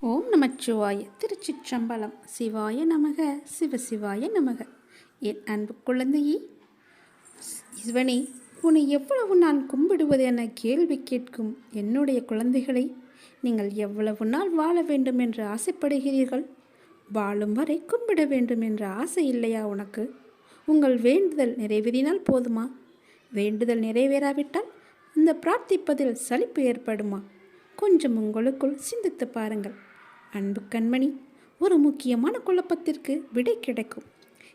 ஓம் நமச்சிவாய. திருச்சிற்றம்பலம். சிவாய நமக. சிவசிவாய நமக. என் அன்பு குழந்தையே, சிவனே உன்னை எவ்வளவு நான் கும்பிடுவது என கேள்வி கேட்கும் என்னுடைய குழந்தைகளை, நீங்கள் எவ்வளவு நாள் வாழ வேண்டும் என்று ஆசைப்படுகிறீர்கள்? வாழும் வரை கும்பிட வேண்டும் என்ற ஆசை இல்லையா உனக்கு? உங்கள் வேண்டுதல் நிறைவேறினால் போதுமா? வேண்டுதல் நிறைவேறாவிட்டால் இந்த பிரார்த்திப்பதில் சலிப்பு ஏற்படுமா? கொஞ்சம் உங்களுக்குள் சிந்தித்து பாருங்கள். அன்பு கண்மணி, ஒரு முக்கியமான குழப்பத்திற்கு விடை கிடைக்கும்.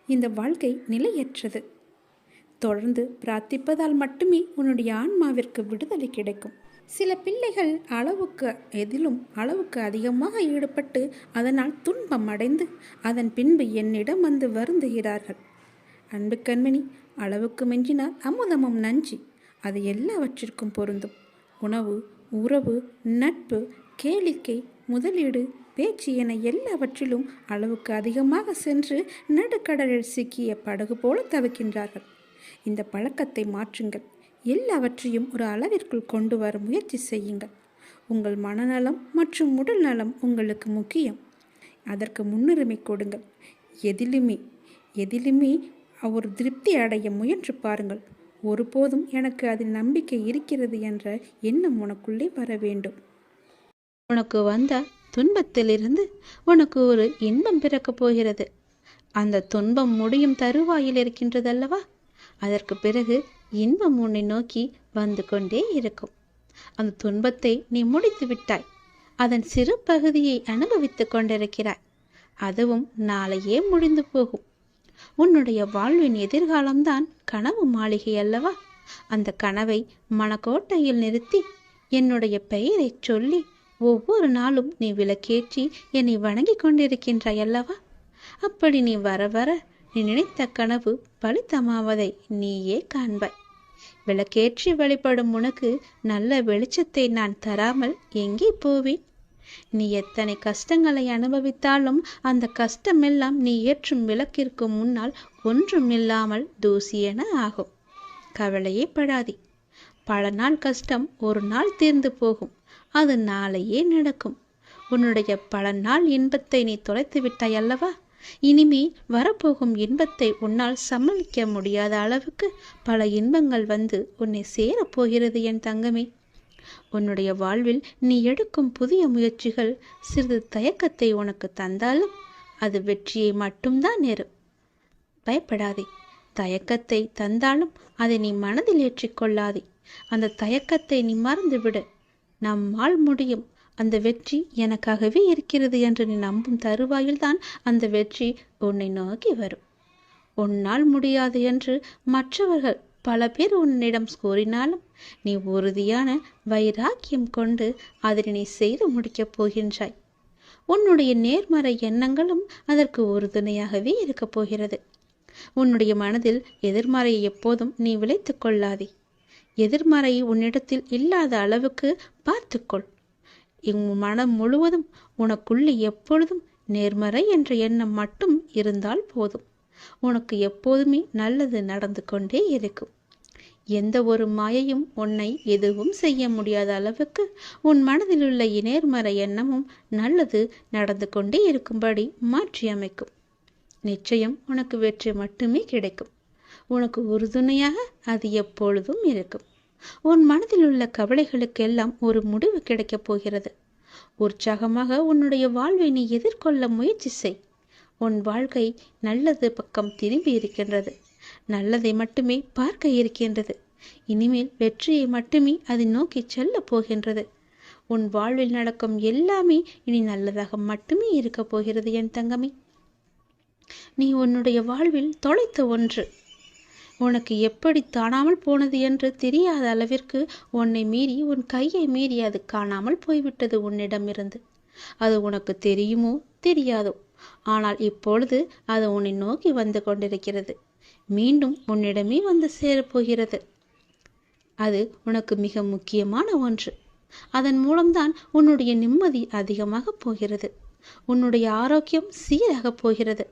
இந்த வாழ்க்கை நிலையற்றது. தொடர்ந்து பிரார்த்திப்பதால் மட்டுமே உன்னுடைய ஆன்மாவிற்கு விடுதலை கிடைக்கும். சில பிள்ளைகள் அளவுக்கு அதிகமாக ஈடுபட்டு அதனால் துன்பம் அடைந்து அதன் பின்பு என்னிடம் வந்து வருந்துகிறார்கள். அன்பு கண்மணி, அளவுக்கு மிஞ்சினால் அமுதமும் நஞ்சு. அது எல்லாவற்றிற்கும் பொருந்தும். உணவு, உறவு, நட்பு, கேளிக்கை, முதலீடு, பேச்சு என எல்லாவற்றிலும் அளவுக்கு அதிகமாக சென்று நடுக்கடலில் சிக்கிய படகு போல தவிக்கின்றார்கள். இந்த பழக்கத்தை மாற்றுங்கள். எல்லாவற்றையும் ஒரு அளவிற்குள் கொண்டு வர முயற்சி செய்யுங்கள். உங்கள் மனநலம் மற்றும் உடல் நலம் உங்களுக்கு முக்கியம். அதற்கு முன்னுரிமை கொடுங்கள். எதிலுமே ஒரு திருப்தி அடைய முயன்று பாருங்கள். ஒருபோதும் எனக்கு அதில் நம்பிக்கை இருக்கிறது என்ற எண்ணம் உனக்குள்ளே வர வேண்டும். உனக்கு வந்த துன்பத்திலிருந்து உனக்கு ஒரு இன்பம் பிறக்கப் போகிறது. அந்த துன்பம் முடியும் தருவாயில் இருக்கின்றதல்லவா? அதற்கு பிறகு இன்பம் உன்னை நோக்கி வந்து கொண்டே இருக்கும். அந்த துன்பத்தை நீ முடித்து விட்டாய். அதன் சிறு பகுதியை அனுபவித்து கொண்டிருக்கிறாய். அதுவும் நாளையே முடிந்து போகும். உன்னுடைய வாழ்வின் எதிர்காலம்தான் கனவு மாளிகை அல்லவா? அந்த கனவை மனக்கோட்டையில் நிறுத்தி என்னுடைய பெயரை சொல்லி ஒவ்வொரு நாளும் நீ விளக்கேற்றி என்னை வணங்கி கொண்டிருக்கின்றாய் அல்லவா? அப்படி நீ வர வர நீ நினைத்த கனவு பலித்தமாவதை நீயே காண்பாய். விளக்கேற்றி வழிபடும் உனக்கு நல்ல வெளிச்சத்தை நான் தராமல் எங்கே போவேன்? நீ எத்தனை கஷ்டங்களை அனுபவித்தாலும் அந்த கஷ்டமெல்லாம் நீ ஏற்றும் விளக்கிற்கு முன்னால் ஒன்றுமில்லாமல் தூசியென ஆகும். கவலையே படாதே. பல நாள் கஷ்டம் ஒரு நாள் தீர்ந்து போகும். அது நாளையே நடக்கும். உன்னுடைய பல நாள் இன்பத்தை நீ தொலைத்து விட்டாய் அல்லவா? இனிமே வரப்போகும் இன்பத்தை உன்னால் சமாளிக்க முடியாத அளவுக்கு பல இன்பங்கள் வந்து உன்னை சேரப்போகிறது என் தங்கமே. உன்னுடைய வாழ்வில் நீ எடுக்கும் புதிய முயற்சிகள் சிறிது தயக்கத்தை உனக்கு தந்தாலும் அது வெற்றியை மட்டும்தான் நேரும். பயப்படாதே. தயக்கத்தை தந்தாலும் அதை நீ மனதில் ஏற்றிக்கொள்ளாதே. அந்த தயக்கத்தை நீ மறந்துவிடு. நம்மால் முடியும். அந்த வெற்றி எனக்காகவே இருக்கிறது என்று நீ நம்பும் தருவாயில்தான் அந்த வெற்றி உன்னை நோக்கி வரும். உன்னால் முடியாது என்று மற்றவர்கள் பல பேர் உன்னிடம் கூறினாலும் நீ உறுதியான வைராக்கியம் கொண்டு அதனை நீ செய்து முடிக்கப் போகின்றாய். உன்னுடைய நேர்மறை எண்ணங்களும் அதற்கு உறுதுணையாகவே இருக்கப் போகிறது. உன்னுடைய மனதில் எதிர்மறையை எப்போதும் நீ விளைத்து கொள்ளாதே. எதிர்மறை உன்னிடத்தில் இல்லாத அளவுக்கு பார்த்துக்கொள். உன் மனம் முழுவதும் உனக்குள்ளே எப்பொழுதும் நேர்மறை என்ற எண்ணம் மட்டும் இருந்தால் போதும். உனக்கு எப்போதுமே நல்லது நடந்து கொண்டே இருக்கும். எந்த ஒரு மாயையும் உன்னை எதுவும் செய்ய முடியாத அளவுக்கு உன் மனதில் உள்ள நேர்மறை எண்ணமும் நல்லது நடந்து கொண்டே இருக்கும்படி மாற்றி அமைக்கும். நிச்சயம் உனக்கு வெற்றி மட்டுமே கிடைக்கும். உனக்கு உறுதுணையாக அது எப்பொழுதும் இருக்கும். உன் மனதில் உள்ள கவலைகளுக்கெல்லாம் ஒரு முடிவு கிடைக்கப் போகிறது. உற்சாகமாக உன்னுடைய வாழ்வை நீ எதிர்கொள்ள முயற்சி செய். உன் வாழ்க்கை நல்லது பக்கம் திரும்பி இருக்கின்றது. நல்லதை மட்டுமே பார்க்க இருக்கின்றது. இனிமேல் வெற்றியை மட்டுமே அதை நோக்கி செல்ல போகின்றது. உன் வாழ்வில் நடக்கும் எல்லாமே இனி நல்லதாக மட்டுமே இருக்க போகிறது என் தங்கமே. நீ உன்னுடைய வாழ்வில் தொலைத்த ஒன்று உனக்கு எப்படி காணாமல் போனது என்று தெரியாத அளவிற்கு உன்னை மீறி உன் கையை மீறி அது காணாமல் போய்விட்டது உன்னிடமிருந்து. அது உனக்கு தெரியுமோ தெரியாதோ, ஆனால் இப்பொழுது அது உன்னை நோக்கி வந்து கொண்டிருக்கிறது. மீண்டும் உன்னிடமே வந்து சேரப்போகிறது. அது உனக்கு மிக முக்கியமான ஒன்று. அதன் மூலம்தான் உன்னுடைய நிம்மதி அதிகமாக போகிறது. உன்னுடைய ஆரோக்கியம் சீராக போகிறது.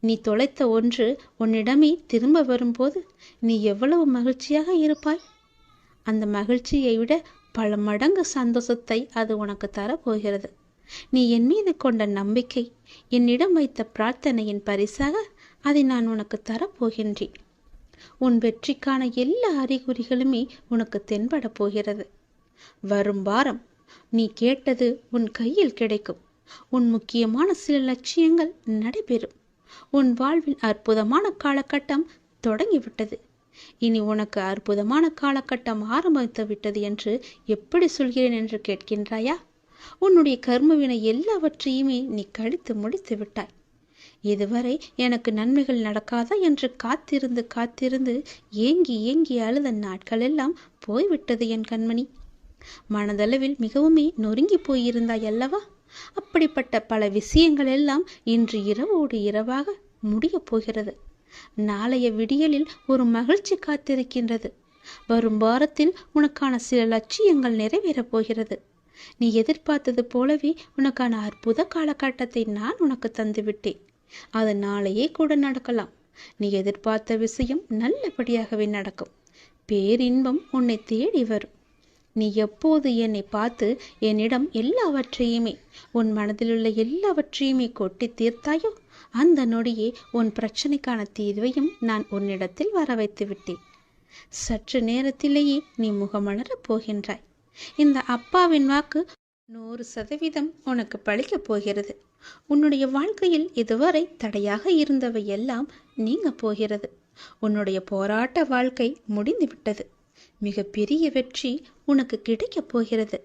நீ தொலைத்த ஒன்று உன்னிடமே திரும்ப வரும்போது நீ எவ்வளவு மகிழ்ச்சியாக இருப்பாய். அந்த மகிழ்ச்சியை விட பல மடங்கு சந்தோஷத்தை அது உனக்கு தரப்போகிறது. நீ என் மீது கொண்ட நம்பிக்கை, என்னிடம் வைத்த பிரார்த்தனையின் பரிசாக அதை நான் உனக்கு தரப்போகின்றேன். உன் வெற்றிக்கான எல்லா அறிகுறிகளுமே உனக்கு தென்பட போகிறது. வரும் வாரம் நீ கேட்டது உன் கையில் கிடைக்கும். உன் முக்கியமான சில லட்சியங்கள் நடைபெறும். உன் வாழ்வின் அற்புதமான காலகட்டம் தொடங்கிவிட்டது. இனி உனக்கு அற்புதமான காலகட்டம் ஆரம்பித்து விட்டது என்று எப்படி சொல்கிறேன் என்று கேட்கின்றாயா? உன்னுடைய கர்மவினை எல்லாவற்றையுமே நீ கழித்து முடித்து விட்டாய். இதுவரை எனக்கு நன்மைகள் நடக்காதா என்று காத்திருந்து காத்திருந்து ஏங்கி ஏங்கி அழுத நாட்கள் எல்லாம் போய்விட்டது என் கண்மணி. மனதளவில் மிகவுமே நொறுங்கி போயிருந்தாய் அல்லவா? அப்படிப்பட்ட பல விஷயங்கள் எல்லாம் இன்று இரவோடு இரவாக முடியப் போகிறது. நாளைய விடியலில் ஒரு மகிழ்ச்சி காத்திருக்கின்றது. வரும் வாரத்தில் உனக்கான சில லட்சியங்கள் நிறைவேறப் போகிறது. நீ எதிர்பார்த்தது போலவே உனக்கான அற்புத காலகட்டத்தை நான் உனக்கு தந்துவிட்டேன். அது நாளையே கூட நடக்கலாம். நீ எதிர்பார்த்த விஷயம் நல்லபடியாகவே நடக்கும். பேரின்பம் உன்னை தேடி வரும். நீ எப்போது என்னை பார்த்து என்னிடம் எல்லாவற்றையுமே, உன் மனதிலுள்ள எல்லாவற்றையுமே கொட்டி தீர்த்தாயோ, அந்த நொடியே உன் பிரச்சனைக்கான தீர்வையும் நான் உன்னிடத்தில் வர வைத்து விட்டேன். சற்று நேரத்திலேயே நீ முகமலரப் போகின்றாய். இந்த அப்பாவின் வாக்கு 100% உனக்கு பழிக்கப் போகிறது. உன்னுடைய வாழ்க்கையில் இதுவரை தடையாக இருந்தவை எல்லாம் நீங்க போகிறது. உன்னுடைய போராட்ட வாழ்க்கை முடிந்துவிட்டது. மிக பெரிய வெற்றி உனக்கு கிடைக்கப் போகிறது.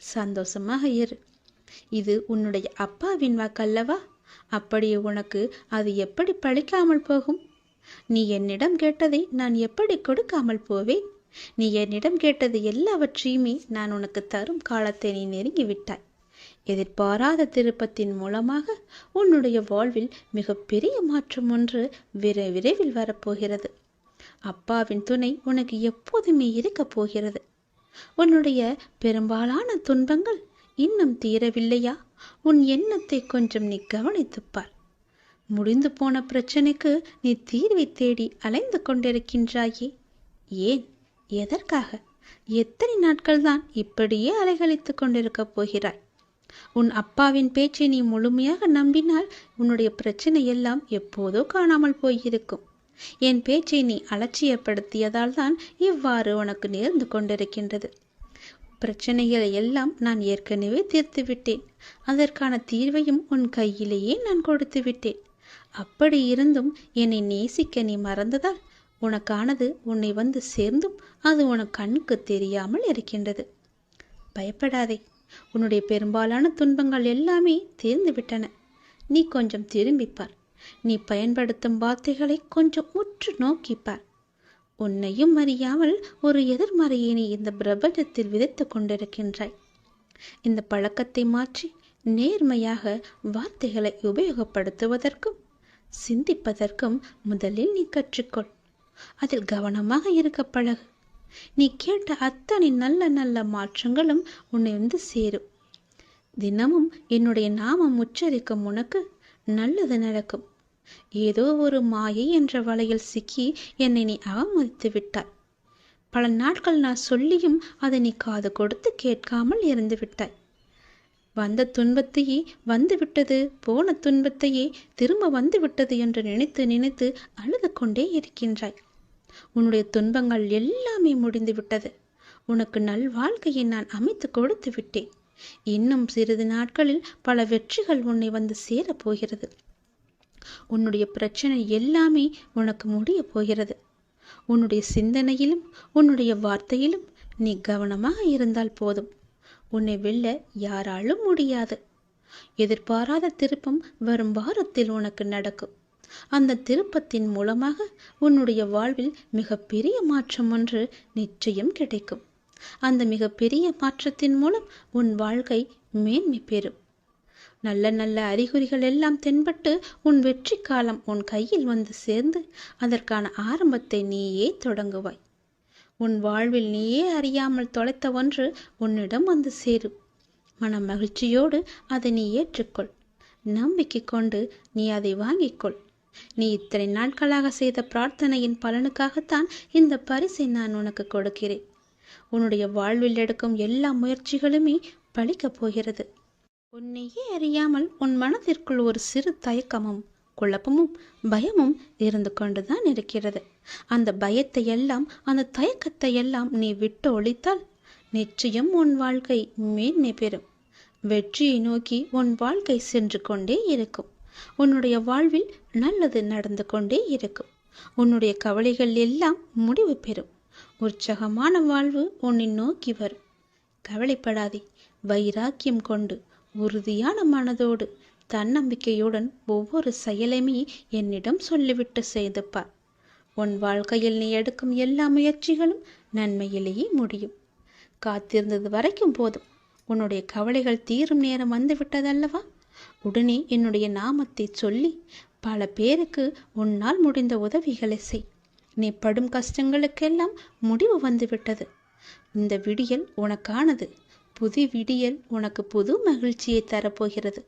சந்தோஷமாக இரு. இது உன்னுடைய அப்பாவின் வாக்கல்லவா? அப்படியே உனக்கு அது எப்படி பழிக்காமல் போகும்? நீ என்னிடம் கேட்டதை நான் எப்படி கொடுக்காமல் போவேன்? நீ என்னிடம் கேட்டது எல்லாவற்றையுமே நான் உனக்கு தரும் காலத்தை நீ நெருங்கிவிட்டாய். எதிர்பாராத திருப்பத்தின் மூலமாக உன்னுடைய வாழ்வில் மிகப்பெரிய மாற்றம் ஒன்று விரைவில் வரப்போகிறது. அப்பாவின் துணை உனக்கு எப்போதுமே இருக்கப் போகிறது. உன்னுடைய பெரும்பாலான துன்பங்கள் இன்னும் தீரவில்லையா? உன் எண்ணத்தை கொஞ்சம் நீ கவனித்துப்பார். முடிந்து போன பிரச்சனைக்கு நீ தீர்வை தேடி அலைந்து கொண்டிருக்கின்றாயே. ஏன்? எதற்காக? எத்தனை நாட்கள் தான் இப்படியே அலைகழித்து கொண்டிருக்கப் போகிறாய்? உன் அப்பாவின் பேச்சை நீ முழுமையாக நம்பினால் உன்னுடைய பிரச்சனை எல்லாம் எப்போதோ காணாமல் போயிருக்கும். என் பேச்சை நீ அலட்சியப்படுத்தியதால் தான் இவ்வாறு உனக்கு நேர்ந்து கொண்டிருக்கின்றது. பிரச்சனைகளை எல்லாம் நான் ஏற்கனவே தீர்த்து விட்டேன். அதற்கான தீர்வையும் உன் கையிலேயே நான் கொடுத்து விட்டேன். அப்படி இருந்தும் என்னை நேசிக்க நீ மறந்ததால் உனக்கானது உன்னை வந்து சேர்ந்தும் அது உனக்கு கண்ணுக்கு தெரியாமல் இருக்கின்றது. பயப்படாதே. உன்னுடைய பெரும்பாலான துன்பங்கள் எல்லாமே தீர்ந்து விட்டன. நீ கொஞ்சம் திரும்பிப்பார். நீ பயன்படுத்தும் வார்த்தைகளை கொஞ்சம் உற்று நோக்கிப்பார். உன்னையும் அறியாமல் ஒரு எதிர்மறையை நீ இந்த பிரபஞ்சத்தில் விதைத்து கொண்டிருக்கின்றாய். இந்த பழக்கத்தை மாற்றி நேர்மையாக வார்த்தைகளை உபயோகப்படுத்துவதற்கும் சிந்திப்பதற்கும் முதலில் நீ கற்றுக்கொள். அதில் கவனமாக இருக்க பழகு. நீ கேட்ட அத்தனை நல்ல நல்ல மாற்றங்களும் உன்னை வந்து சேரும். தினமும் என்னுடைய நாமம் உச்சரிக்கும் உனக்கு நல்லது நடக்கும். ஏதோ ஒரு மாயை என்ற வலையில் சிக்கி என்னை நீ அவமதித்து விட்டாய். பல நாட்கள் நான் சொல்லியும் அதை நீ காது கொடுத்து கேட்காமல் இருந்து விட்டாய். வந்த துன்பத்தையே வந்துவிட்டது, போன துன்பத்தையே திரும்ப வந்துவிட்டது என்று நினைத்து நினைத்து அழுது கொண்டே இருக்கின்றாய். உன்னுடைய துன்பங்கள் எல்லாமே முடிந்து விட்டது. உனக்கு நல் வாழ்க்கையை நான் அமைத்து கொடுத்து விட்டேன். இன்னும் சிறிது நாட்களில் பல வெற்றிகள் உன்னை வந்து சேரப் போகிறது. உன்னுடைய பிரச்சனை எல்லாமே உனக்கு முடிய போகிறது. உன்னுடைய சிந்தனையிலும் உன்னுடைய வார்த்தையிலும் நீ கவனமாக இருந்தால் போதும். உன்னை வெல்ல யாராலும் முடியாது. எதிர்பாராத திருப்பம் வரும் வாரத்தில் உனக்கு நடக்கும். அந்த திருப்பத்தின் மூலமாக உன்னுடைய வாழ்வில் மிகப்பெரிய மாற்றம் ஒன்று நிச்சயம் கிடைக்கும். அந்த மிகப்பெரிய மாற்றத்தின் மூலம் உன் வாழ்க்கை மேன்மை பெறும். நல்ல நல்ல அறிகுறிகள் எல்லாம் தென்பட்டு உன் வெற்றி காலம் உன் கையில் வந்து சேர்ந்து அதற்கான ஆரம்பத்தை நீயே தொடங்குவாய். உன் வாழ்வில் நீயே அறியாமல் தொலைத்த ஒன்று உன்னிடம் வந்து சேரும். மன மகிழ்ச்சியோடு அதை நீ ஏற்றுக்கொள். நம்பிக்கை கொண்டு நீ அதை வாங்கிக்கொள். நீ இத்தனை நாட்களாக செய்த பிரார்த்தனையின் பலனுக்காகத்தான் இந்த பரிசை நான் உனக்கு கொடுக்கிறேன். உன்னுடைய வாழ்வில் எடுக்கும் எல்லா முயற்சிகளுமே பலிக்கப் போகிறது. உன்னையே அறியாமல் உன் மனதிற்குள் ஒரு சிறு தயக்கமும் குழப்பமும் பயமும் இருந்து கொண்டுதான் இருக்கிறது. அந்த பயத்தை எல்லாம் அந்த தயக்கத்தை எல்லாம் நீ விட்டு ஒழித்தால் நிச்சயம் உன் வாழ்க்கை மேன்மை பெறும். வெற்றியை நோக்கி உன் வாழ்க்கை சென்று கொண்டே இருக்கும். உன்னுடைய வாழ்வில் நல்லது நடந்து கொண்டே இருக்கும். உன்னுடைய கவலைகள் எல்லாம் முடிவு பெறும். உற்சாகமான வாழ்வு உன்னை நோக்கி வரும். கவலைப்படாதே. வைராக்கியம் கொண்டு உறுதியான மனதோடு தன்னம்பிக்கையுடன் ஒவ்வொரு செயலையுமே என்னிடம் சொல்லிவிட்டு செய்து பார். உன் வாழ்க்கையில் நீ எடுக்கும் எல்லா முயற்சிகளும் நன்மையிலேயே முடியும். காத்திருந்தது வரைக்கும் போதும். உன்னுடைய கவலைகள் தீரும் நேரம் வந்துவிட்டதல்லவா? உடனே என்னுடைய நாமத்தை சொல்லி பல பேருக்கு உன்னால் முடிந்த உதவிகளை செய். நீ படும் கஷ்டங்களுக்கெல்லாம் முடிவு வந்துவிட்டது. இந்த விடியல் உனக்கானது. புது விடியல் உனக்கு புது மகிழ்ச்சியை தரப்போகிறது.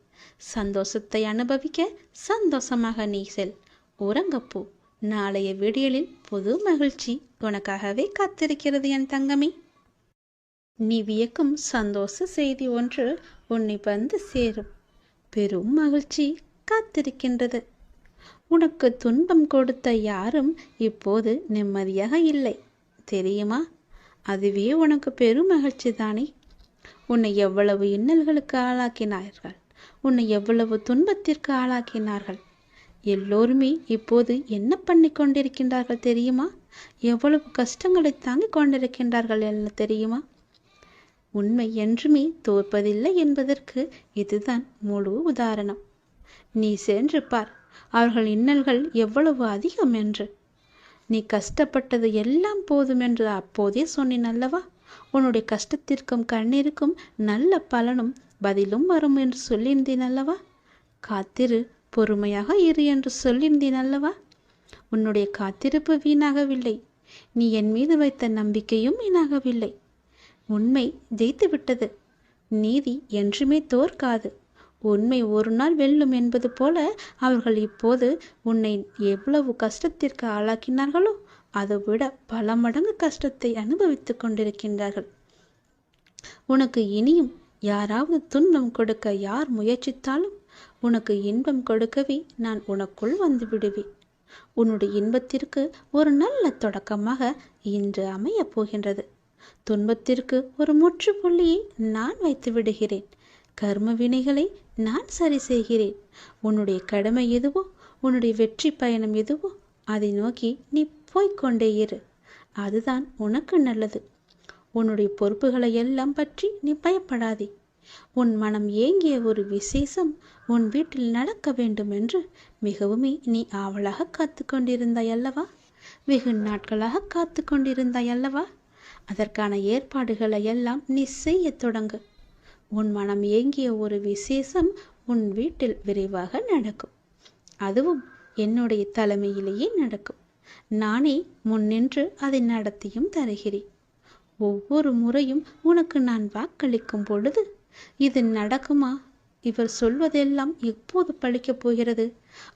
சந்தோஷத்தை அனுபவிக்க சந்தோஷமாக நீ செல். உறங்கப்போ. நாளைய விடியலில் புது மகிழ்ச்சி உனக்காகவே காத்திருக்கிறது என் தங்கமே. நீ வியக்கும் சந்தோஷ செய்தி ஒன்று உன்னை வந்து சேரும். பெரும் மகிழ்ச்சி காத்திருக்கின்றது. உனக்கு துன்பம் கொடுத்த யாரும் இப்போது நிம்மதியாக இல்லை தெரியுமா? அதுவே உனக்கு பெரும் மகிழ்ச்சி தானே. உன்னை எவ்வளவு இன்னல்களுக்கு ஆளாக்கினார்கள், உன்னை எவ்வளவு துன்பத்திற்கு ஆளாக்கினார்கள். எல்லோருமே இப்போது என்ன பண்ணி கொண்டிருக்கின்றார்கள் தெரியுமா? எவ்வளவு கஷ்டங்களை தாங்கிக் கொண்டிருக்கின்றார்கள் என்ன தெரியுமா? உண்மை என்றுமே தோற்பதில்லை என்பதற்கு இதுதான் முழு உதாரணம். நீ சென்று பார் அவர்கள் இன்னல்கள் எவ்வளவு அதிகம் என்று. நீ கஷ்டப்பட்டது எல்லாம் போதும் என்று அப்போதே சொன்னேன் அல்லவா? உன்னுடைய கஷ்டத்திற்கும் கண்ணீருக்கும் நல்ல பலனும் பதிலும் வரும் என்று சொல்லியிருந்தேன் அல்லவா? காத்திரு, பொறுமையாக இரு என்று சொல்லியிருந்தேன் அல்லவா? உன்னுடைய காத்திருப்பு வீணாகவில்லை. நீ என் மீது வைத்த நம்பிக்கையும் வீணாகவில்லை. உண்மை ஜெயித்து விட்டது. நீதி என்றுமே தோற்காது. உண்மை ஒரு நாள் வெல்லும் என்பது போல அவர்கள் இப்போது உன்னை எவ்வளவு கஷ்டத்திற்கு ஆளாக்கினார்களோ அதை விட பல மடங்கு கஷ்டத்தை அனுபவித்துக் கொண்டிருக்கின்றார்கள். உனக்கு இனியும் யாராவது துன்பம் கொடுக்க யார் முயற்சித்தாலும் உனக்கு இன்பம் கொடுக்கவே நான் உனக்குள் வந்து விடுவேன். உன்னுடைய இன்பத்திற்கு ஒரு நல்ல தொடக்கமாக இன்று அமையப் போகின்றது. துன்பத்திற்கு ஒரு முற்றுப்புள்ளியை நான் வைத்து விடுகிறேன். கர்ம வினைகளை நான் சரி செய்கிறேன். உன்னுடைய கடமை எதுவோ, உன்னுடைய வெற்றி பயணம் எதுவோ அதை நோக்கி நீ போய்கொண்டே இரு. அதுதான் உனக்கு நல்லது. உன்னுடைய பொறுப்புகளை எல்லாம் பற்றி நீ பயப்படாதே. உன் மனம் ஏங்கிய ஒரு விசேஷம் உன் வீட்டில் நடக்க வேண்டும் என்று மிகவுமே நீ ஆவலாக காத்து கொண்டிருந்தாய் அல்லவா? வெகு நாட்களாக காத்து கொண்டிருந்தாய் அல்லவா? அதற்கான ஏற்பாடுகளை எல்லாம் நீ செய்ய தொடங்கு. உன் மனம் ஏங்கிய ஒரு விசேஷம் உன் வீட்டில் விரைவாக நடக்கும். அதுவும் என்னுடைய தலைமையிலேயே நடக்கும். நானே முன்னின்று அதை நடத்தியும் தருகிறேன். ஒவ்வொரு முறையும் உனக்கு நான் வாக்களிக்கும் பொழுது இது நடக்குமா, இவர் சொல்வதெல்லாம் எப்போது பழிக்கப் போகிறது,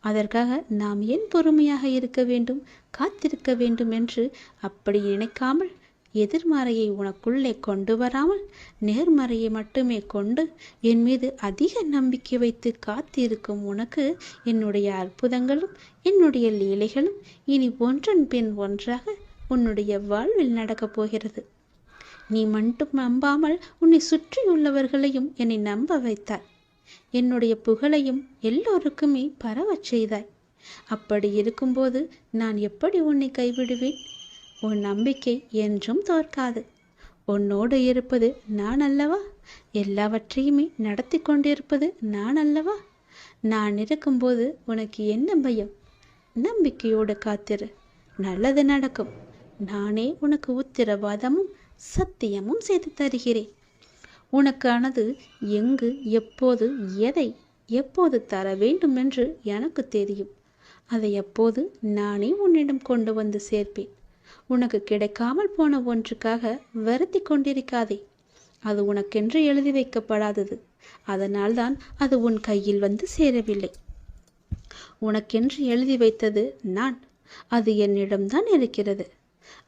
அதற்காக நாம் ஏன் பொறுமையாக இருக்க வேண்டும், காத்திருக்க வேண்டும் என்று அப்படி நினைக்காமல் எதிர்மறையை உனக்குள்ளே கொண்டு வராமல் நேர்மறையை மட்டுமே கொண்டு என் மீது அதிக நம்பிக்கை வைத்து காத்திருக்கும் உனக்கு என்னுடைய அற்புதங்களும் என்னுடைய லீலைகளும் இனி ஒன்றன் பின் ஒன்றாக உன்னுடைய வாழ்வில் நடக்கப் போகிறது. நீ மட்டும் நம்பாமல் உன்னை சுற்றியுள்ளவர்களையும் என்னை நம்ப வைத்தாய். என்னுடைய புகழையும் எல்லோருக்குமே பரவச் செய்தாய். அப்படி இருக்கும்போது நான் எப்படி உன்னை கைவிடுவேன்? உன் நம்பிக்கை என்றும் தோற்காது. உன்னோடு இருப்பது நான் அல்லவா? எல்லாவற்றையுமே நடத்தி கொண்டிருப்பது நான் அல்லவா? நான் இருக்கும்போது உனக்கு என்ன பயம்? நம்பிக்கையோடு காத்திரு, நல்லது நடக்கும். நானே உனக்கு உத்திரவாதமும் சத்தியமும் செய்து தருகிறேன். உனக்கானது எங்கு, எப்போது, எதை எப்போது தர வேண்டும் என்று எனக்கு தெரியும். அதை எப்போது நானே உன்னிடம் கொண்டு வந்து சேர்ப்பேன். உனக்கு கிடைக்காமல் போன ஒன்றுக்காக வருத்தி கொண்டிருக்காதே. அது உனக்கென்று எழுதி வைக்கப்படாதது. அதனால்தான் அது உன் கையில் வந்து சேரவில்லை. உனக்கென்று எழுதி வைத்தது நான். அது என்னிடம்தான் இருக்கிறது.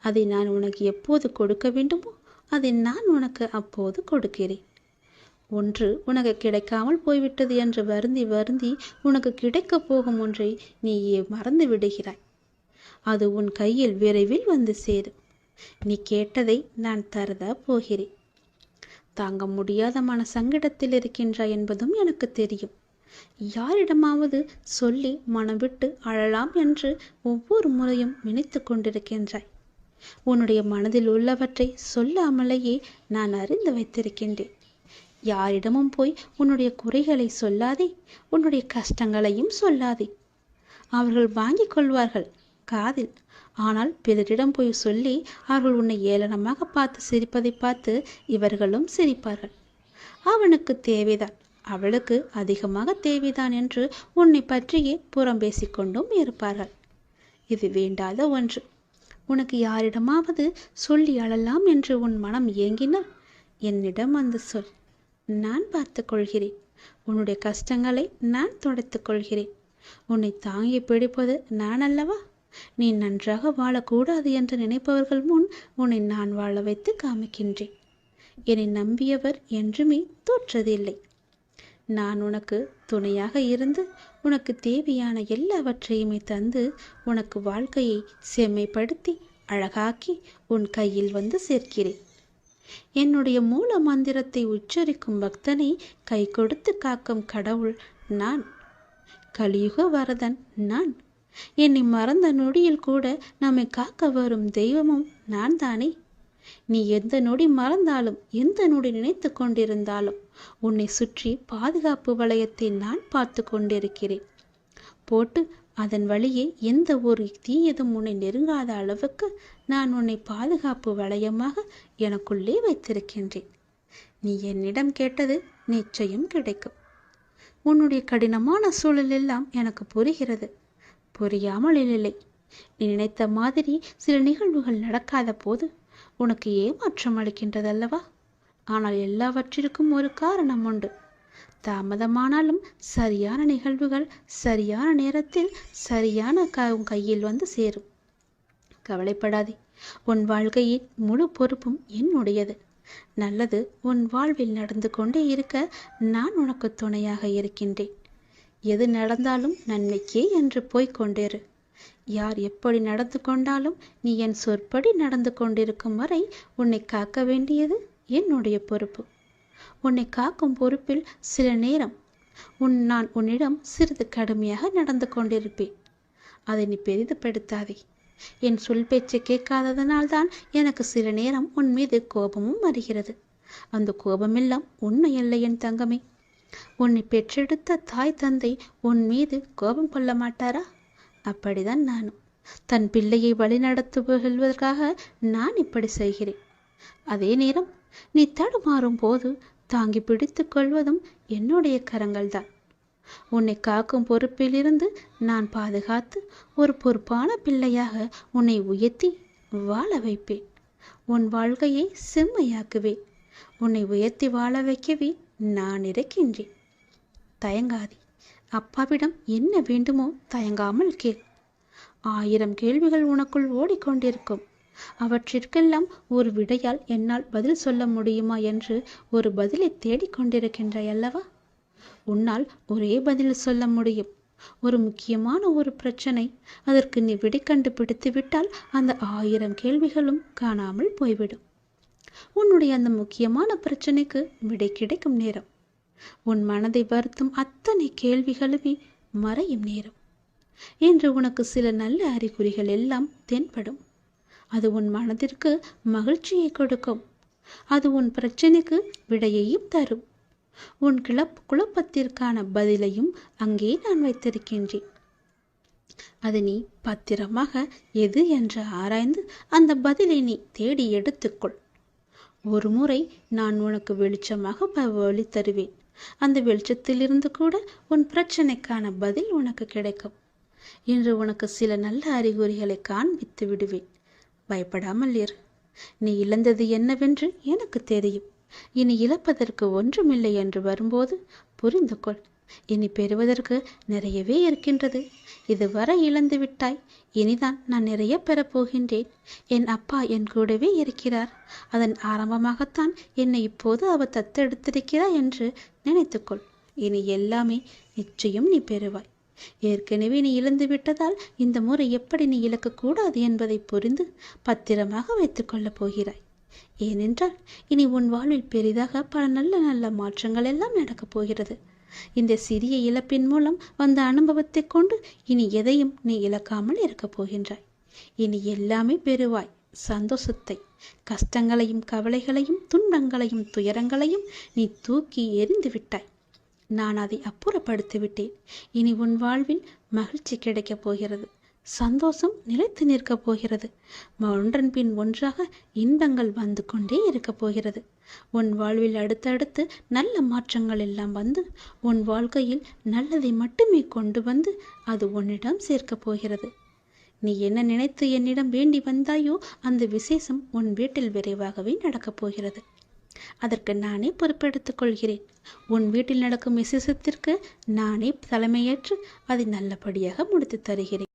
அதை நான் உனக்கு எப்போது கொடுக்க வேண்டுமோ அதை நான் உனக்கு அப்போது கொடுக்கிறேன். ஒன்று உனக்கு கிடைக்காமல் போய்விட்டது என்று வருந்தி வருந்தி உனக்கு கிடைக்கப் போகும் ஒன்றை நீயே மறந்து விடுகிறாய். அது உன் கையில் விரைவில் வந்து சேரும். நீ கேட்டதை நான் தரதா போகிறேன். தாங்க முடியாத மன சங்கடத்தில் இருக்கின்றாய் என்பதும் எனக்கு தெரியும். யாரிடமாவது சொல்லி மனம் விட்டு அழலாம் என்று ஒவ்வொரு முறையும் நினைத்து கொண்டிருக்கின்றாய். உன்னுடைய மனதில் உள்ளவற்றை சொல்லாமலேயே நான் அறிந்து வைத்திருக்கின்றேன். யாரிடமும் போய் உன்னுடைய குறைகளை சொல்லாதே, உன்னுடைய கஷ்டங்களையும் சொல்லாதே. அவர்கள் வாங்கிக் கொள்வார்கள் காதில். ஆனால் பிறரிடம் போய் சொல்லி அவர்கள் உன்னை ஏளனமாக பார்த்து சிரிப்பதை பார்த்து இவர்களும் சிரிப்பார்கள். அவனுக்கு தேவைதான், அவளுக்கு அதிகமாக தேவைதான் என்று உன்னை பற்றியே புறம் பேசிக்கொண்டும் இருப்பார்கள். இது வேண்டாத ஒன்று. உனக்கு யாரிடமாவது சொல்லி அழலாம் என்று உன் மனம் ஏங்கினால் என்னிடம் வந்து சொல். நான் பார்த்து கொள்கிறேன். உன்னுடைய கஷ்டங்களை நான் துடைத்துக் கொள்கிறேன். உன்னை தாங்கி பிடிப்பது நான் அல்லவா? நீ நன்றாக வாழக்கூடாது என்று நினைப்பவர்கள் முன் உன்னை நான் வாழ வைத்து காமிக்கின்றேன். என்னை நம்பியவர் என்றுமே தோற்றதில்லை. நான் உனக்கு துணையாக இருந்து உனக்கு தேவையான எல்லாவற்றையுமே தந்து உனக்கு வாழ்க்கையை செம்மைப்படுத்தி அழகாக்கி உன் கையில் வந்து சேர்க்கிறேன். என்னுடைய மூல மந்திரத்தை உச்சரிக்கும் பக்தனை கை கொடுத்து காக்கும் கடவுள் நான். கலியுக வரதன் நான். என்னை மறந்த நொடியில் கூட நம்மை காக்க வரும் தெய்வமும் நான் தானே. நீ எந்த நொடி மறந்தாலும் எந்த நொடி நினைத்து கொண்டிருந்தாலும் உன்னை சுற்றி பாதுகாப்பு வளையத்தை நான் பார்த்து கொண்டிருக்கிறேன். போட்டு அதன் வழியே எந்த ஒரு தீயதும் உன்னை நெருங்காத அளவுக்கு நான் உன்னை பாதுகாப்பு வளையமாக எனக்குள்ளே வைத்திருக்கின்றேன். நீ என்னிடம் கேட்டது நிச்சயம் கிடைக்கும். உன்னுடைய கடினமான சூழல் எல்லாம் எனக்கு புரிகிறது. புரியாமல் இல்லை. நீ நினைத்த மாதிரி சில நிகழ்வுகள் நடக்காத போது உனக்கு ஏமாற்றம் அளிக்கின்றதல்லவா? ஆனால் எல்லாவற்றிற்கும் ஒரு காரணம் உண்டு. தாமதமானாலும் சரியான நிகழ்வுகள் சரியான நேரத்தில் சரியான கையில் வந்து சேரும். கவலைப்படாதே. உன் வாழ்க்கையின் முழு பொறுப்பும் என்னுடையது. நல்லது உன் வாழ்வில் நடந்து கொண்டே இருக்க நான் உனக்கு துணையாக இருக்கின்றேன். எது நடந்தாலும் நன்மைக்கே என்று போய்கொண்டிரு. யார் எப்படி நடந்து கொண்டாலும் நீ என் சொற்படி நடந்து கொண்டிருக்கும் வரை உன்னை காக்க வேண்டியது என்னுடைய பொறுப்பு. உன்னை காக்கும் பொறுப்பில் சில நேரம் நான் உன்னிடம் சிறிது கடுமையாக நடந்து கொண்டிருப்பேன். அதை நீ பெரிதுபடுத்தாதே. என் சொல் பேச்சை கேட்காததனால்தான் எனக்கு சில நேரம் உன் மீது கோபமும் வருகிறது. அந்த கோபமெல்லாம் உண்மையல்ல என் தங்கமே. உன்னை பெற்றெடுத்த தாய் தந்தை உன் மீது கோபம் கொள்ள மாட்டாரா? அப்படிதான் நானும். தன் பிள்ளையை வழிநடத்துவதற்காக நான் இப்படி செய்கிறேன். அதே நேரம் நீ தடுமாறும் போது தாங்கி பிடித்து கொள்வதும் என்னுடைய கரங்கள்தான். உன்னை காக்கும் பொறுப்பிலிருந்து நான் பாதுகாத்து ஒரு பொறுப்பான பிள்ளையாக உன்னை உயர்த்தி வாழ வைப்பேன். உன் வாழ்க்கையை செம்மையாக்குவேன். உன்னை உயர்த்தி வாழ வைக்கவே நான் இருக்கின்றேன். தயங்காதே. அப்பாவிடம் என்ன வேண்டுமோ தயங்காமல் கேள். 1000 கேள்விகள் உனக்குள் ஓடிக்கொண்டிருக்கும். அவற்றிற்கெல்லாம் ஒரு விடையால் என்னால் பதில் சொல்ல முடியுமா என்று ஒரு பதிலை தேடிக்கொண்டிருக்கின்றாய் அல்லவா? உன்னால் ஒரே பதில் சொல்ல முடியும். ஒரு முக்கியமான ஒரு பிரச்சனை, அதற்கு நீ விடை கண்டுபிடித்து விட்டால் அந்த 1000 கேள்விகளும் காணாமல் போய்விடும். உன்னுடைய அந்த முக்கியமான பிரச்சனைக்கு விடை கிடைக்கும் நேரம், உன் மனதை வருத்தும் அத்தனை கேள்விகளுமே மறையும் நேரம் என்று உனக்கு சில நல்ல அறிகுறிகள் எல்லாம் தென்படும். அது உன் மனதிற்கு மகிழ்ச்சியை கொடுக்கும். அது உன் பிரச்சனைக்கு விடையையும் தரும். உன் குழப்பத்திற்கான பதிலையும் அங்கே நான் வைத்திருக்கின்றேன். அது நீ பத்திரமாக எது என்று ஆராய்ந்து அந்த பதிலை நீ தேடி எடுத்துக்கொள். ஒரு முறை நான் உனக்கு வெளிச்சமாக வழி தருவேன். அந்த வெளிச்சத்திலிருந்து கூட உன் பிரச்சனைக்கான பதில் உனக்கு கிடைக்கும். இன்று உனக்கு சில நல்ல அறிகுறிகளை காண்பித்து விடுவேன். பயப்படாமல் இரு. நீ இழந்தது என்னவென்று எனக்கு தெரியும். இனி இழப்பதற்கு ஒன்றுமில்லை என்று வரும்போது புரிந்து கொள். இனி பெறுவதற்கு நிறையவே இருக்கின்றது. இதுவரை இழந்து விட்டாய், இனிதான் நான் நிறைய பெறப்போகின்றேன். என் அப்பா என் கூடவே இருக்கிறார். அதன் ஆரம்பமாகத்தான் என்னை இப்போது அவர் தத்தெடுத்திருக்கிறார் என்று நினைத்துக்கொள். இனி எல்லாமே நிச்சயம் நீ பெறுவாய். ஏற்கனவே நீ இழந்து விட்டதால் இந்த முறை எப்படி நீ இழக்கக்கூடாது என்பதை புரிந்து பத்திரமாக வைத்துக் கொள்ளப் போகிறாய். ஏனென்றால் இனி உன் வாழ்வில் பெரிதாக பல நல்ல நல்ல மாற்றங்கள் எல்லாம் நடக்கப் போகிறது. இந்த சிறிய இழப்பின் மூலம் வந்த அனுபவத்தை கொண்டு இனி எதையும் நீ இழக்காமல் இருக்கப் போகின்றாய். இனி எல்லாமே பெறுவாய். சந்தோஷத்தை, கஷ்டங்களையும் கவலைகளையும் துன்பங்களையும் துயரங்களையும் நீ தூக்கி எறிந்து விட்டாய். நான் அதை அப்புறப்படுத்தி விட்டேன். இனி உன் வாழ்வில் மகிழ்ச்சி கிடைக்கப் போகிறது. சந்தோஷம் நிலைத்து நிற்கப் போகிறது. ஒன்றன் பின் ஒன்றாக இன்பங்கள் வந்து கொண்டே இருக்கப் போகிறது. உன் வாழ்வில் அடுத்தடுத்து நல்ல மாற்றங்கள் எல்லாம் வந்து உன் வாழ்க்கையில் நல்லதை மட்டுமே கொண்டு வந்து அது உன்னிடம் சேர்க்கப் போகிறது. நீ என்ன நினைத்து என்னிடம் வேண்டி வந்தாயோ அந்த விசேஷம் உன் வீட்டில் விரைவாகவே நடக்கப் போகிறது. அதற்கு நானே பொறுப்பெடுத்துக் கொள்கிறேன். உன் வீட்டில் நடக்கும் விசேஷத்திற்கு நானே தலைமையேற்று அதை நல்லபடியாக முடித்து தருகிறேன்.